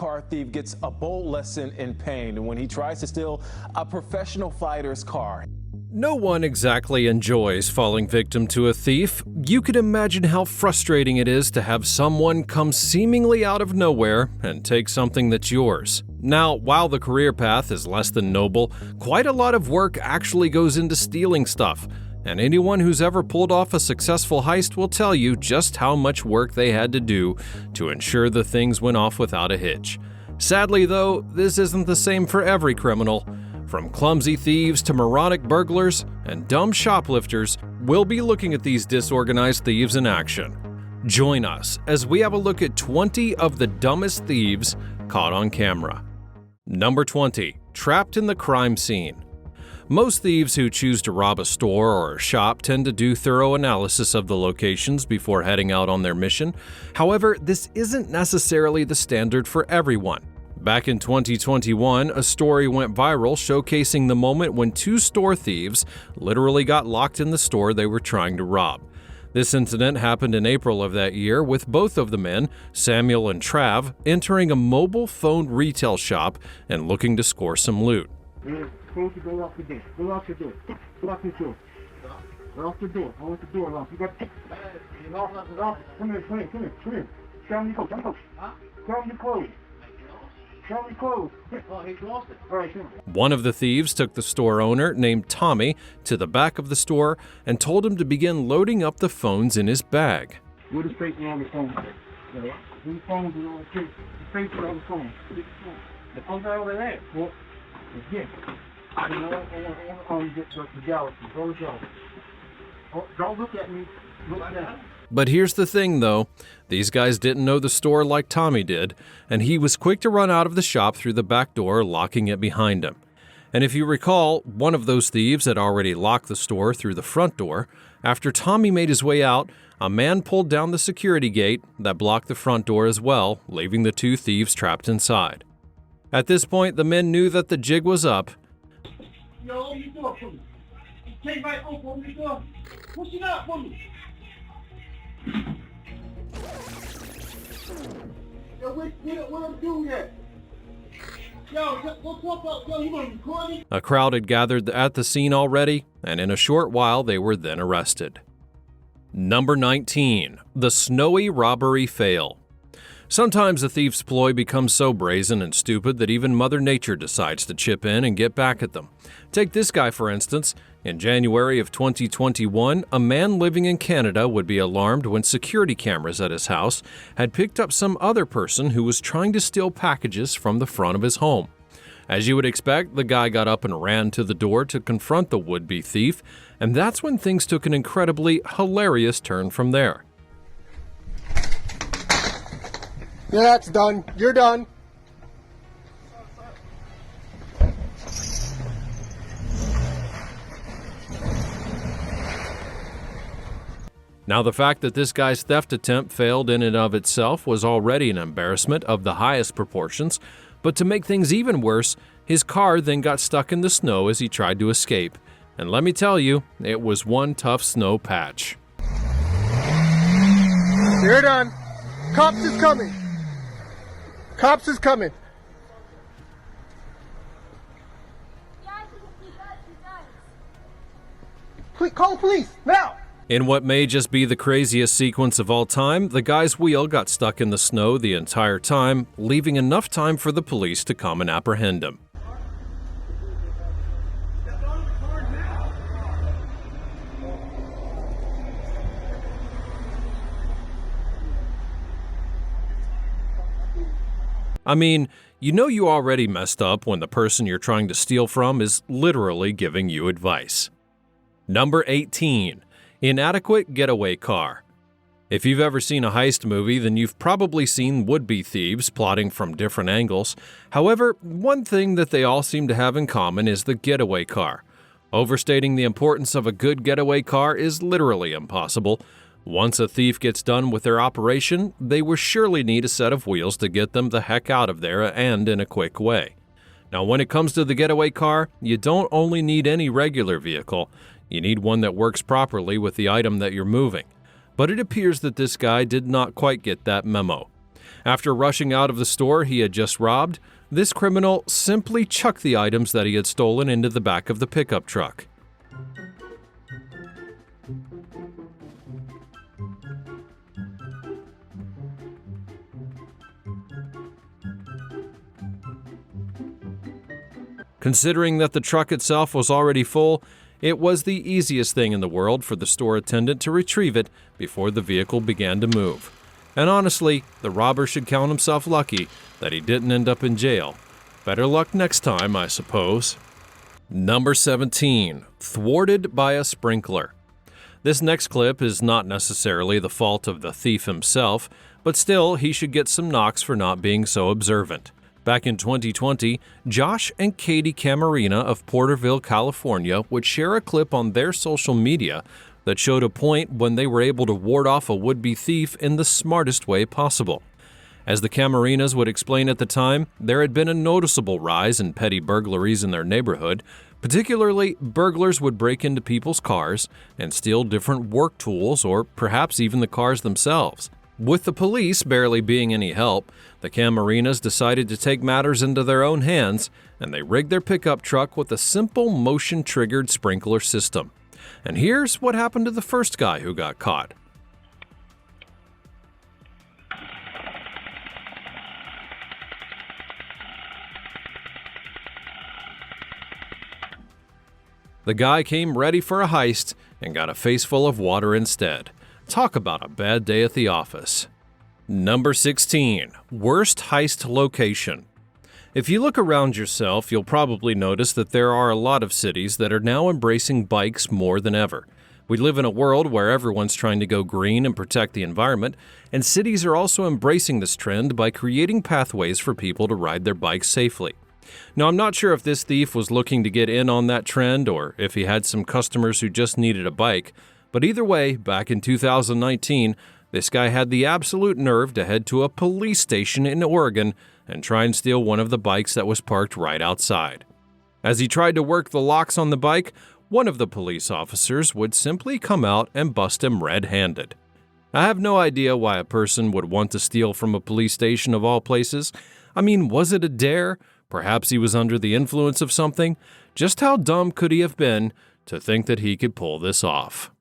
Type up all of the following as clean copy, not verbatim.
car thief gets a bold lesson in pain when he tries to steal a professional fighter's car. No one exactly enjoys falling victim to a thief. You can imagine how frustrating it is to have someone come seemingly out of nowhere and take something that's yours. Now, while the career path is less than noble, quite a lot of work actually goes into stealing stuff. And anyone who's ever pulled off a successful heist will tell you just how much work they had to do to ensure the things went off without a hitch. Sadly, though, this isn't the same for every criminal. From clumsy thieves to moronic burglars and dumb shoplifters, we'll be looking at these disorganized thieves in action. Join us as we have a look at 20 of the dumbest thieves caught on camera. Number 20. Trapped in the crime scene. Most thieves who choose to rob a store or a shop tend to do thorough analysis of the locations before heading out on their mission. However, this isn't necessarily the standard for everyone. Back in 2021, a story went viral showcasing the moment when two store thieves literally got locked in the store they were trying to rob. This incident happened in April of that year, with both of the men, Samuel and Trav, entering a mobile phone retail shop and looking to score some loot. Close the door, lock the door. Go lock the door. Lock the door. Lock the door. I want the door locked. You got lock. Come here. Show me your clothes. Show me your clothes. Show me clothes. Oh, he lost it. All right, come on. One of the thieves took the store owner, named Tommy, to the back of the store and told him to begin loading up the phones in his bag. Where the paper on the phone? These phones are on the paper. The paper on the phone. The phones are over there. Well, yeah. I want to get the galaxy. Go to galaxy. Oh, don't look at me. Look at me. But here's the thing, though. These guys didn't know the store like Tommy did, and he was quick to run out of the shop through the back door, locking it behind him. And if you recall, one of those thieves had already locked the store through the front door. After Tommy made his way out, a man pulled down the security gate that blocked the front door as well, leaving the two thieves trapped inside. At this point, the men knew that the jig was up. Yo, open the door for me. Take right open the door. Push it out for me. Yo, what I'm doing here? Yo, go talk about, yo, you want to record me? A crowd had gathered at the scene already, and in a short while they were then arrested. Number 19. The snowy robbery fail. Sometimes a thief's ploy becomes so brazen and stupid that even Mother Nature decides to chip in and get back at them. Take this guy, for instance. In January of 2021, a man living in Canada would be alarmed when security cameras at his house had picked up some other person who was trying to steal packages from the front of his home. As you would expect, the guy got up and ran to the door to confront the would-be thief, and that's when things took an incredibly hilarious turn from there. Yeah, that's done. You're done. Now, the fact that this guy's theft attempt failed in and of itself was already an embarrassment of the highest proportions, but to make things even worse, his car then got stuck in the snow as he tried to escape. And let me tell you, it was one tough snow patch. You're done. Cops is coming. Cops is coming. Please, call the police, now! In what may just be the craziest sequence of all time, the guy's wheel got stuck in the snow the entire time, leaving enough time for the police to come and apprehend him. I mean, you know you already messed up when the person you're trying to steal from is literally giving you advice. Number 18. Inadequate getaway car. If you've ever seen a heist movie, then you've probably seen would-be thieves plotting from different angles. However, one thing that they all seem to have in common is the getaway car. Overstating the importance of a good getaway car is literally impossible. Once a thief gets done with their operation, they will surely need a set of wheels to get them the heck out of there and in a quick way. Now, when it comes to the getaway car, you don't only need any regular vehicle. You need one that works properly with the item that you're moving. But it appears that this guy did not quite get that memo. After rushing out of the store he had just robbed, this criminal simply chucked the items that he had stolen into the back of the pickup truck. Considering that the truck itself was already full, it was the easiest thing in the world for the store attendant to retrieve it before the vehicle began to move. And honestly, the robber should count himself lucky that he didn't end up in jail. Better luck next time, I suppose. Number 17. Thwarted by a sprinkler. This next clip is not necessarily the fault of the thief himself, but still, he should get some knocks for not being so observant. Back in 2020, Josh and Katie Camarina of Porterville, California would share a clip on their social media that showed a point when they were able to ward off a would-be thief in the smartest way possible. As the Camarinas would explain at the time, there had been a noticeable rise in petty burglaries in their neighborhood. Particularly, burglars would break into people's cars and steal different work tools or perhaps even the cars themselves. With the police barely being any help, the Camarinas decided to take matters into their own hands, and they rigged their pickup truck with a simple motion-triggered sprinkler system. And here's what happened to the first guy who got caught. The guy came ready for a heist and got a face full of water instead. Talk about a bad day at the office. Number 16. Worst heist location. If you look around yourself, you'll probably notice that there are a lot of cities that are now embracing bikes more than ever. We live in a world where everyone's trying to go green and protect the environment, and cities are also embracing this trend by creating pathways for people to ride their bikes safely. Now, I'm not sure if this thief was looking to get in on that trend or if he had some customers who just needed a bike, but either way, back in 2019, this guy had the absolute nerve to head to a police station in Oregon and try and steal one of the bikes that was parked right outside. As he tried to work the locks on the bike, one of the police officers would simply come out and bust him red-handed. I have no idea why a person would want to steal from a police station of all places. I mean, was it a dare? Perhaps he was under the influence of something. Just how dumb could he have been to think that he could pull this off?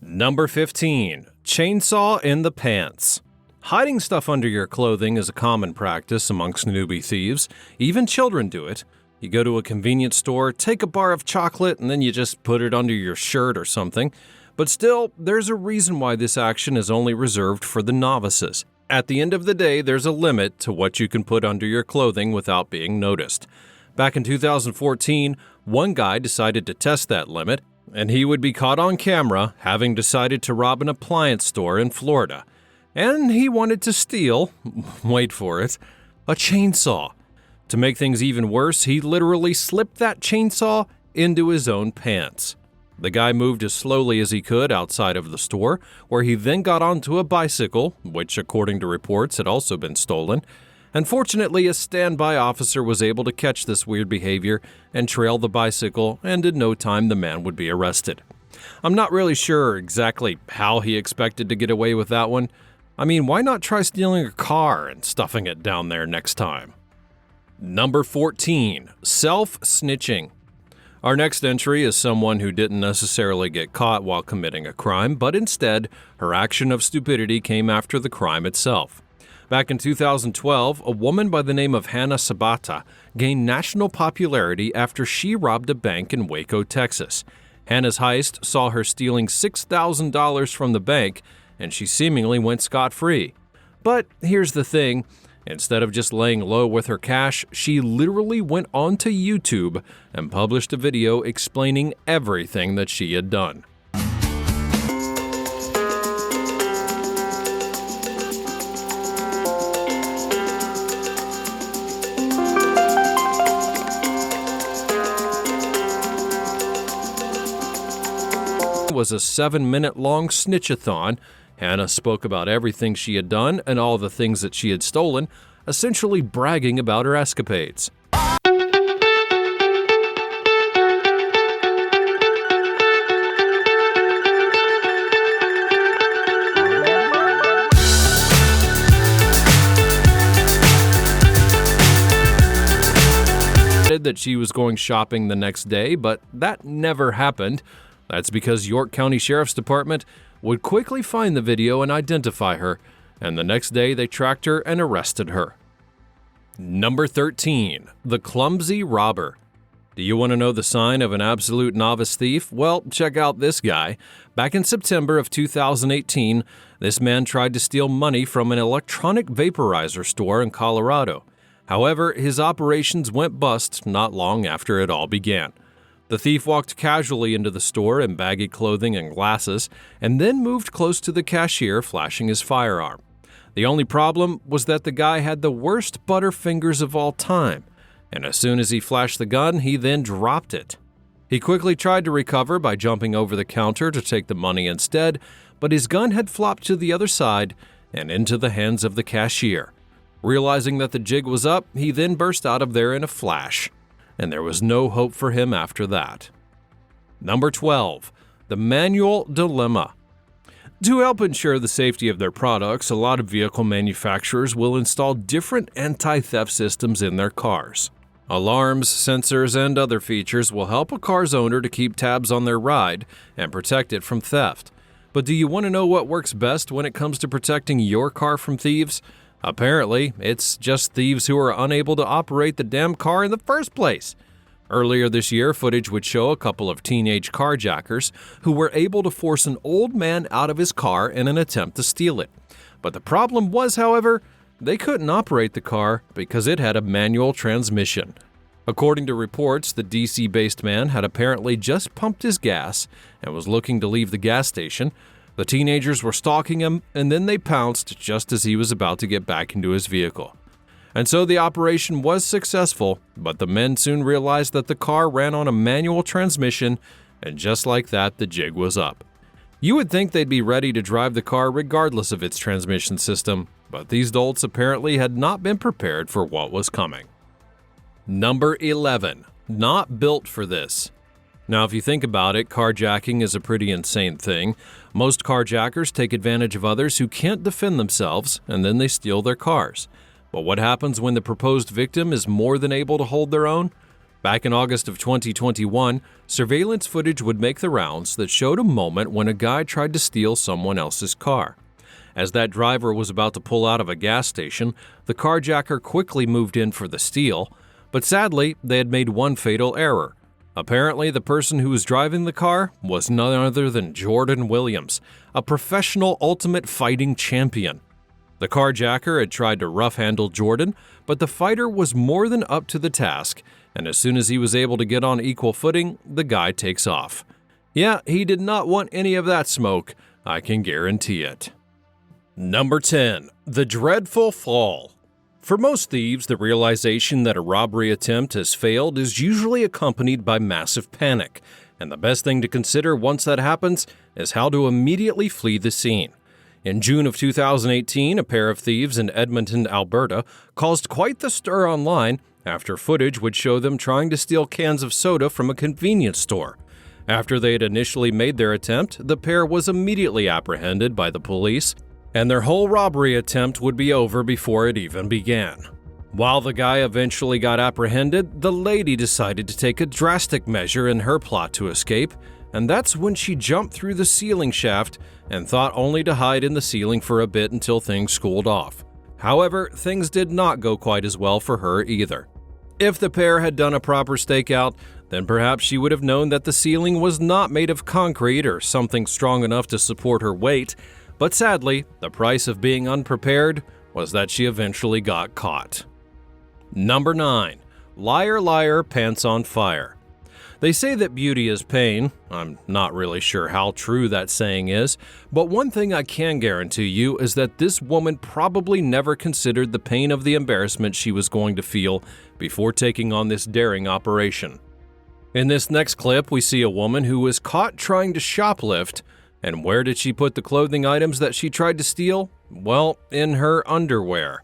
Number 15. Chainsaw in the pants. Hiding stuff under your clothing is a common practice amongst newbie thieves. Even children do it. You go to a convenience store, take a bar of chocolate, and then you just put it under your shirt or something. But still, there's a reason why this action is only reserved for the novices. At the end of the day, there's a limit to what you can put under your clothing without being noticed. Back in 2014, one guy decided to test that limit, and he would be caught on camera having decided to rob an appliance store in Florida. And he wanted to steal, wait for it, a chainsaw. To make things even worse, he literally slipped that chainsaw into his own pants. The guy moved as slowly as he could outside of the store, where he then got onto a bicycle, which according to reports had also been stolen. Unfortunately, a standby officer was able to catch this weird behavior and trail the bicycle, and in no time the man would be arrested. I'm not really sure exactly how he expected to get away with that one. I mean, why not try stealing a car and stuffing it down there next time? Number 14. Self-snitching. Our next entry is someone who didn't necessarily get caught while committing a crime, but instead, her action of stupidity came after the crime itself. Back in 2012, a woman by the name of Hannah Sabata gained national popularity after she robbed a bank in Waco, Texas. Hannah's heist saw her stealing $6,000 from the bank, and she seemingly went scot-free. But here's the thing. Instead of just laying low with her cash, she literally went onto YouTube and published a video explaining everything that she had done. It was a 7-minute-long snitch-a-thon. Hannah spoke about everything she had done and all the things that she had stolen, essentially bragging about her escapades. reported that she was going shopping the next day, but that never happened. That's because York County Sheriff's Department would quickly find the video and identify her, and the next day they tracked her and arrested her. Number 13. The Clumsy Robber. Do you want to know the sign of an absolute novice thief? Well, check out this guy. Back in September of 2018, this man tried to steal money from an electronic vaporizer store in Colorado. However, his operations went bust not long after it all began. The thief walked casually into the store in baggy clothing and glasses, and then moved close to the cashier, flashing his firearm. The only problem was that the guy had the worst butterfingers of all time, and as soon as he flashed the gun, he then dropped it. He quickly tried to recover by jumping over the counter to take the money instead, but his gun had flopped to the other side and into the hands of the cashier. Realizing that the jig was up, he then burst out of there in a flash, and there was no hope for him after that. Number 12. The Manual Dilemma. To help ensure the safety of their products, a lot of vehicle manufacturers will install different anti-theft systems in their cars. Alarms, sensors, and other features will help a car's owner to keep tabs on their ride and protect it from theft. But do you want to know what works best when it comes to protecting your car from thieves? Apparently, it's just thieves who are unable to operate the damn car in the first place. Earlier this year, footage would show a couple of teenage carjackers who were able to force an old man out of his car in an attempt to steal it. But the problem was, however, they couldn't operate the car because it had a manual transmission. According to reports, the DC-based man had apparently just pumped his gas and was looking to leave the gas station. The teenagers were stalking him, and then they pounced just as he was about to get back into his vehicle. And so the operation was successful, but the men soon realized that the car ran on a manual transmission, and just like that, the jig was up. You would think they'd be ready to drive the car regardless of its transmission system, but these dolts apparently had not been prepared for what was coming. Number 11. Not built for this. Now, if you think about it, carjacking is a pretty insane thing. Most carjackers take advantage of others who can't defend themselves, and then they steal their cars. But what happens when the proposed victim is more than able to hold their own? Back in August of 2021, surveillance footage would make the rounds that showed a moment when a guy tried to steal someone else's car. As that driver was about to pull out of a gas station, the carjacker quickly moved in for the steal, but sadly, they had made one fatal error. Apparently, the person who was driving the car was none other than Jordan Williams, a professional ultimate fighting champion. The carjacker had tried to rough-handle Jordan, but the fighter was more than up to the task, and as soon as he was able to get on equal footing, the guy takes off. Yeah, he did not want any of that smoke, I can guarantee it. Number 10. The Dreadful Fall. For most thieves, the realization that a robbery attempt has failed is usually accompanied by massive panic, and the best thing to consider once that happens is how to immediately flee the scene. In June of 2018, a pair of thieves in Edmonton, Alberta, caused quite the stir online after footage would show them trying to steal cans of soda from a convenience store. After they had initially made their attempt, the pair was immediately apprehended by the police, and their whole robbery attempt would be over before it even began. While the guy eventually got apprehended, the lady decided to take a drastic measure in her plot to escape, and that's when she jumped through the ceiling shaft and thought only to hide in the ceiling for a bit until things cooled off. However, things did not go quite as well for her either. If the pair had done a proper stakeout, then perhaps she would have known that the ceiling was not made of concrete or something strong enough to support her weight, but sadly, the price of being unprepared was that she eventually got caught. Number 9. Liar, liar, pants on fire. They say that beauty is pain. I'm not really sure how true that saying is, but one thing I can guarantee you is that this woman probably never considered the pain of the embarrassment she was going to feel before taking on this daring operation. In this next clip, we see a woman who was caught trying to shoplift, and where did she put the clothing items that she tried to steal? Well, in her underwear.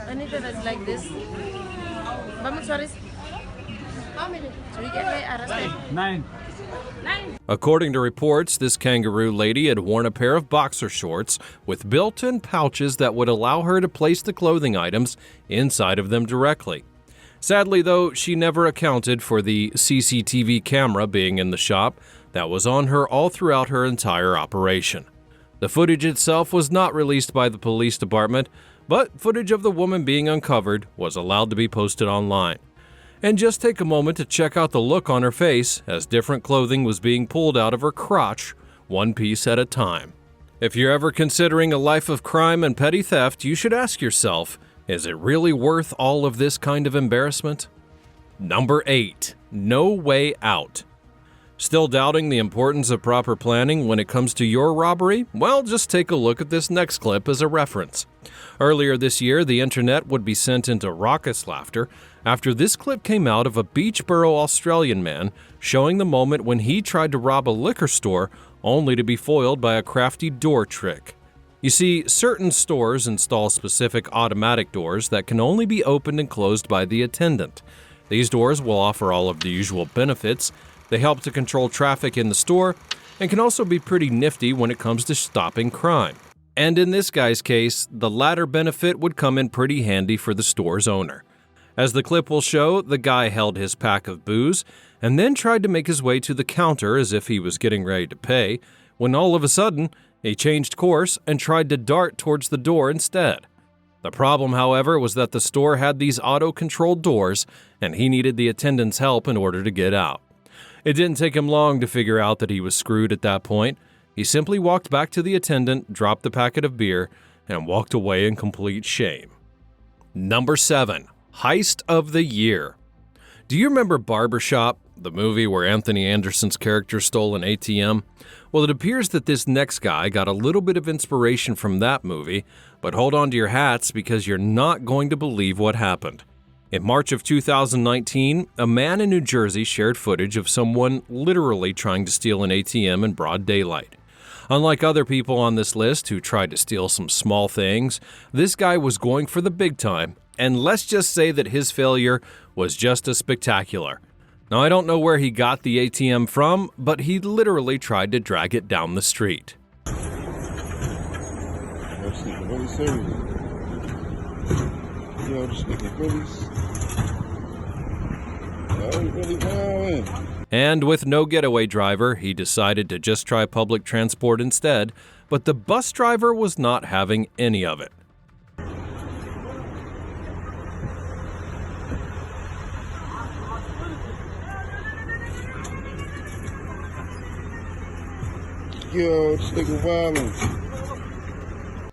Anita is like this. Vamos, Suarez. So we get arrested. 9. According to reports, this kangaroo lady had worn a pair of boxer shorts with built-in pouches that would allow her to place the clothing items inside of them directly. Sadly, though, she never accounted for the CCTV camera being in the shop that was on her all throughout her entire operation. The footage itself was not released by the police department, but footage of the woman being uncovered was allowed to be posted online. And just take a moment to check out the look on her face as different clothing was being pulled out of her crotch, one piece at a time. If you're ever considering a life of crime and petty theft, you should ask yourself, is it really worth all of this kind of embarrassment? Number 8. No way out. Still doubting the importance of proper planning when it comes to your robbery? Well, just take a look at this next clip as a reference. Earlier this year, the internet would be sent into raucous laughter after this clip came out of a Beachboro Australian man showing the moment when he tried to rob a liquor store only to be foiled by a crafty door trick. You see, certain stores install specific automatic doors that can only be opened and closed by the attendant. These doors will offer all of the usual benefits. They help to control traffic in the store and can also be pretty nifty when it comes to stopping crime. And in this guy's case, the latter benefit would come in pretty handy for the store's owner. As the clip will show, the guy held his pack of booze and then tried to make his way to the counter as if he was getting ready to pay, when all of a sudden, he changed course and tried to dart towards the door instead. The problem, however, was that the store had these auto-controlled doors and he needed the attendant's help in order to get out. It didn't take him long to figure out that he was screwed at that point. He simply walked back to the attendant, dropped the packet of beer, and walked away in complete shame. Number 7. Heist of the Year. Do you remember Barbershop, the movie where Anthony Anderson's character stole an ATM? Well, it appears that this next guy got a little bit of inspiration from that movie, but hold on to your hats because you're not going to believe what happened. In March of 2019, a man in New Jersey shared footage of someone literally trying to steal an ATM in broad daylight. Unlike other people on this list who tried to steal some small things, this guy was going for the big time, and let's just say that his failure was just as spectacular. Now, I don't know where he got the ATM from, but he literally tried to drag it down the street. And with no getaway driver, he decided to just try public transport instead, but the bus driver was not having any of it. Yo, this nigga violent.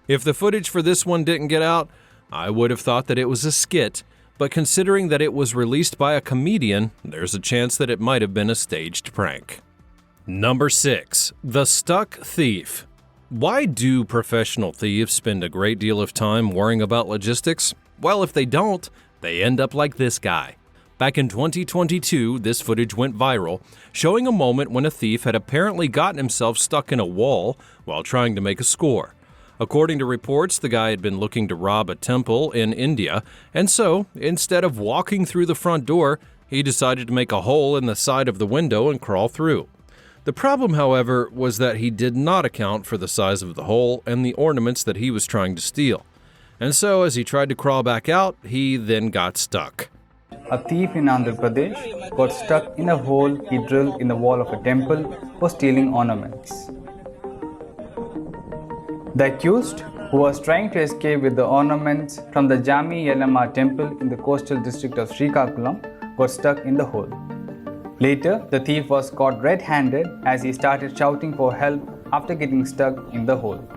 If the footage for this one didn't get out, I would have thought that it was a skit, but considering that it was released by a comedian, there's a chance that it might have been a staged prank. Number 6. The Stuck Thief. Why do professional thieves spend a great deal of time worrying about logistics? Well, if they don't, they end up like this guy. Back in 2022, this footage went viral, showing a moment when a thief had apparently gotten himself stuck in a wall while trying to make a score. According to reports, the guy had been looking to rob a temple in India, and so, instead of walking through the front door, he decided to make a hole in the side of the window and crawl through. The problem, however, was that he did not account for the size of the hole and the ornaments that he was trying to steal. And so, as he tried to crawl back out, he then got stuck. A thief in Andhra Pradesh got stuck in a hole he drilled in the wall of a temple for stealing ornaments. The accused, who was trying to escape with the ornaments from the Jami Yellamma temple in the coastal district of Srikakulam, got stuck in the hole. Later, the thief was caught red-handed as he started shouting for help after getting stuck in the hole.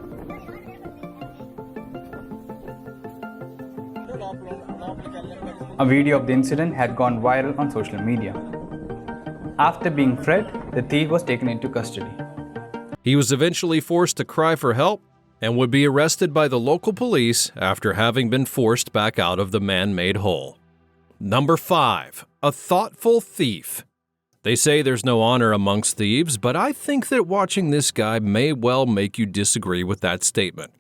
A video of the incident had gone viral on social media. After being fled, the thief was taken into custody. He was eventually forced to cry for help and would be arrested by the local police after having been forced back out of the man-made hole. Number 5. A thoughtful thief. They say there's no honor amongst thieves, but I think that watching this guy may well make you disagree with that statement.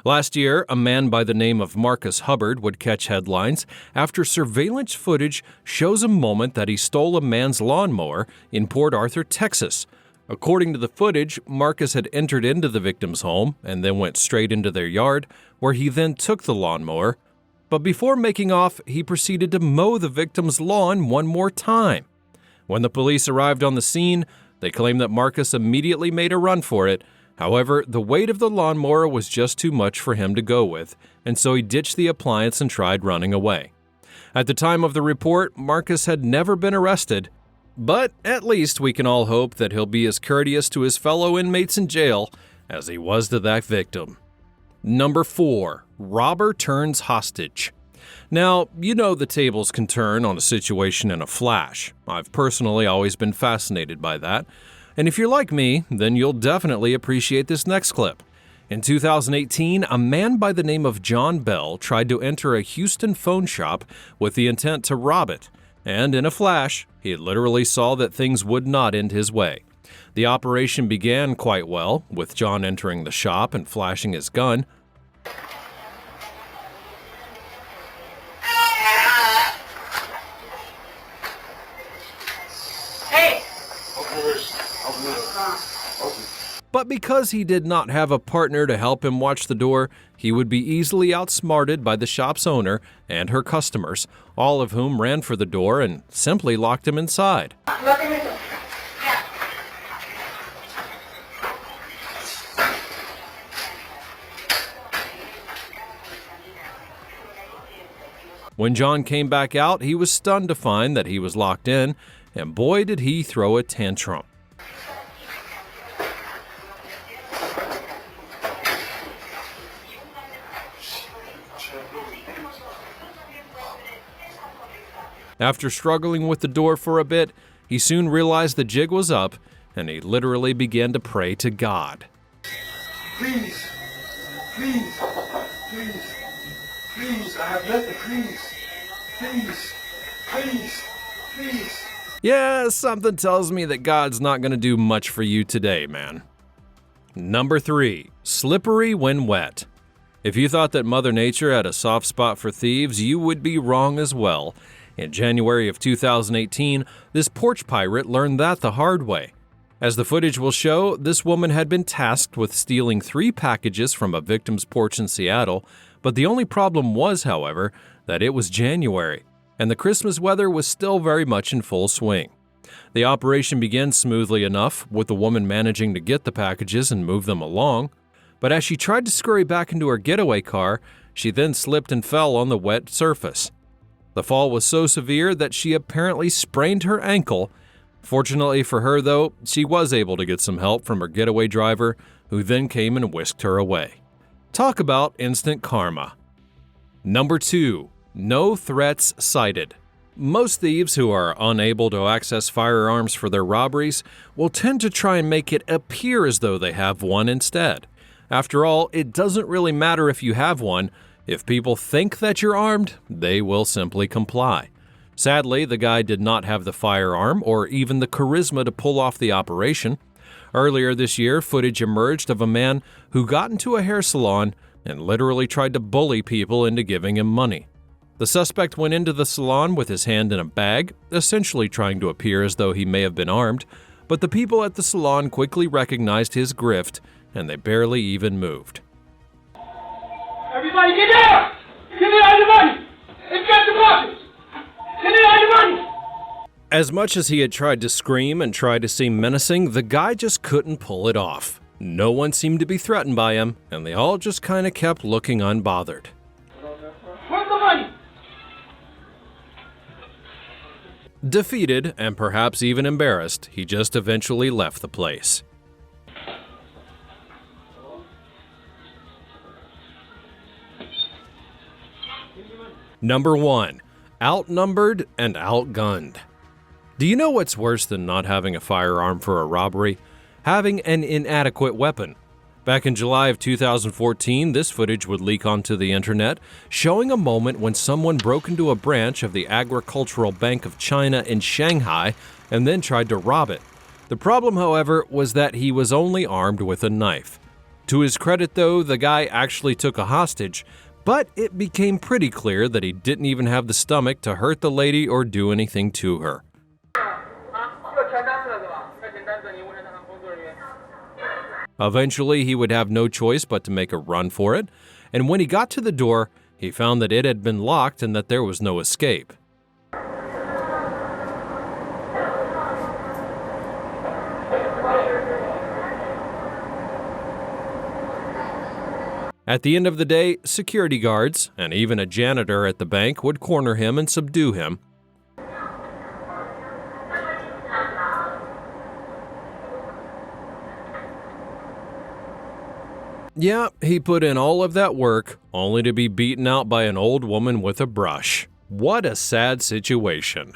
Last year, a man by the name of Marcus Hubbard would catch headlines after surveillance footage shows a moment that he stole a man's lawnmower in Port Arthur, Texas. According to the footage, Marcus had entered into the victim's home and then went straight into their yard, where he then took the lawnmower. But before making off, he proceeded to mow the victim's lawn one more time. When the police arrived on the scene, they claimed that Marcus immediately made a run for it. However, the weight of the lawnmower was just too much for him to go with, and so he ditched the appliance and tried running away. At the time of the report, Marcus had never been arrested, but at least we can all hope that he'll be as courteous to his fellow inmates in jail as he was to that victim. Number 4. Robber turns hostage. Now, you know the tables can turn on a situation in a flash. I've personally always been fascinated by that. And if you're like me, then you'll definitely appreciate this next clip. In 2018, a man by the name of John Bell tried to enter a Houston phone shop with the intent to rob it. And in a flash, he literally saw that things would not end his way. The operation began quite well, with John entering the shop and flashing his gun. But because he did not have a partner to help him watch the door, he would be easily outsmarted by the shop's owner and her customers, all of whom ran for the door and simply locked him inside. When John came back out, he was stunned to find that he was locked in, and boy did he throw a tantrum. After struggling with the door for a bit, he soon realized the jig was up, and he literally began to pray to God. Please, please, please, please, I have left it, please, please, please, please. Yeah, something tells me that God's not going to do much for you today, man. Number 3. Slippery when wet. If you thought that Mother Nature had a soft spot for thieves, you would be wrong as well. In January of 2018, this porch pirate learned that the hard way. As the footage will show, this woman had been tasked with stealing 3 packages from a victim's porch in Seattle, but the only problem was, however, that it was January, and the Christmas weather was still very much in full swing. The operation began smoothly enough, with the woman managing to get the packages and move them along, but as she tried to scurry back into her getaway car, she then slipped and fell on the wet surface. The fall was so severe that she apparently sprained her ankle. Fortunately for her, though, she was able to get some help from her getaway driver, who then came and whisked her away. Talk about instant karma. Number 2. No threats cited. Most thieves who are unable to access firearms for their robberies will tend to try and make it appear as though they have one instead. After all, it doesn't really matter if you have one. If people think that you're armed, they will simply comply. Sadly, the guy did not have the firearm or even the charisma to pull off the operation. Earlier this year, footage emerged of a man who got into a hair salon and literally tried to bully people into giving him money. The suspect went into the salon with his hand in a bag, essentially trying to appear as though he may have been armed, but the people at the salon quickly recognized his grift, and they barely even moved. Everybody get down! Give me all your money! And get the boxes! Give me all your money! As much as he had tried to scream and try to seem menacing, the guy just couldn't pull it off. No one seemed to be threatened by him, and they all just kind of kept looking unbothered. Where's the money? Defeated, and perhaps even embarrassed, he just eventually left the place. Number 1. Outnumbered and outgunned. Do you know what's worse than not having a firearm for a robbery? Having an inadequate weapon. Back in July of 2014, this footage would leak onto the internet, showing a moment when someone broke into a branch of the Agricultural Bank of China in Shanghai and then tried to rob it. The problem, however, was that he was only armed with a knife. To his credit, though, the guy actually took a hostage, but it became pretty clear that he didn't even have the stomach to hurt the lady or do anything to her. Eventually, he would have no choice but to make a run for it, and when he got to the door, he found that it had been locked and that there was no escape. At the end of the day, security guards, and even a janitor at the bank would corner him and subdue him. Yeah, he put in all of that work, only to be beaten out by an old woman with a brush. What a sad situation.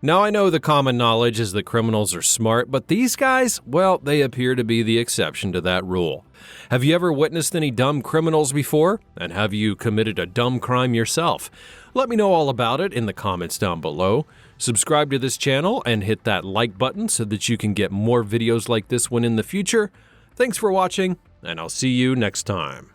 Now I know the common knowledge is that criminals are smart, but these guys, well, they appear to be the exception to that rule. Have you ever witnessed any dumb criminals before? And have you committed a dumb crime yourself? Let me know all about it in the comments down below. Subscribe to this channel and hit that like button so that you can get more videos like this one in the future. Thanks for watching, and I'll see you next time.